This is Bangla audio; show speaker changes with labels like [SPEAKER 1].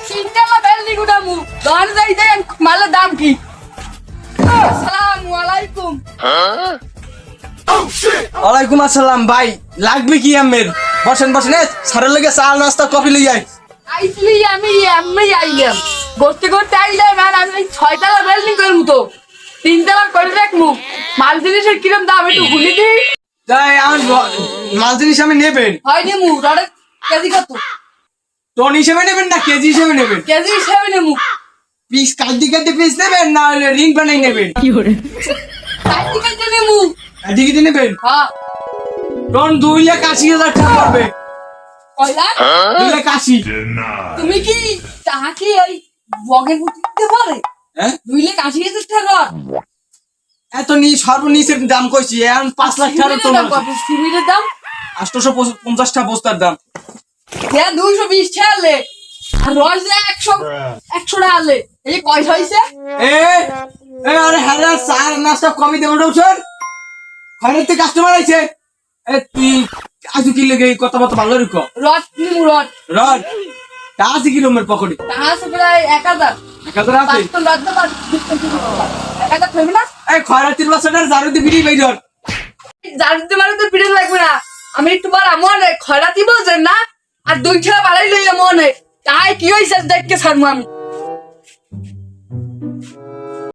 [SPEAKER 1] তিনতলা বিল্ডিং উঠামু দর যাই দেন মালের দাম কি আসসালামু আলাইকুম
[SPEAKER 2] ওয়ালাইকুম আসসালাম ভাই লাগবে কি আমের বসেন বসেন সারের লগে চা নাস্তা কফি লই আই
[SPEAKER 1] আইসলি আমি এমনি আইলাম করতে করতে আইলাম আর আমি 6তলা বিল্ডিং করবো তো 3তলা করে রাখবো মাল জিনিসের কিরম দাম একটু ভুলি দি
[SPEAKER 2] তাই আমার মাল জিনিস আমি নেবেন
[SPEAKER 1] হয়নি মু রডে কেজি কত
[SPEAKER 2] টন হিসেবে নেবেন না কেজি হিসেবে নেবেন
[SPEAKER 1] কেজি হিসেবে নেবো
[SPEAKER 2] পিস কাটি কাটি পিস নেবেন না হলে রিং বানাই নেবেন
[SPEAKER 1] কাটি কাটি নেবো
[SPEAKER 2] কাটি কাটি নেবেন
[SPEAKER 1] হ্যাঁ
[SPEAKER 2] টন 2,80,000 টাকা পড়বে
[SPEAKER 1] কয়লা
[SPEAKER 2] 2,80,000
[SPEAKER 1] তুমি কি টাকা কি ওই বগের বুটি দিতে পারে
[SPEAKER 2] হ্যাঁ
[SPEAKER 1] 2,80,000 টাকা
[SPEAKER 2] এত সর্বনিচের দাম কইছি এখন 5 লাখ টাকার তো
[SPEAKER 1] সিমেন্টের দাম
[SPEAKER 2] 850 টাকা বস্তার দাম
[SPEAKER 1] হ্যাঁ 220 টাকা লে আর রস 100 টাকা লে এই যে কয়টা হইছে
[SPEAKER 2] এ এ আরে হাজার চার নাস্তা কমই দেবো স্যার ঘরেতে কাস্টমার আইছে এ তুই আজু কি লেগে কথা বার্তা ভালো রেখো
[SPEAKER 1] রড নিমু রড
[SPEAKER 2] রড তা আছে কি রুমের পকেটে
[SPEAKER 1] টাকা আছে প্রায় 1000
[SPEAKER 2] একাদর আছে
[SPEAKER 1] 5 রড দাও 1000 থাকবে না
[SPEAKER 2] এই খয়রাতির বাসাটার জারুদি বিড়ি বাইর
[SPEAKER 1] জানতে পারো তো পিড়ে লাগবে না আমি একটু বড় মনে খয়রাতি বলছেন না আর 2 টাকা বাড়াই লইয়া মনে তাই কি হইছে দেখকে ছাড়মু আমি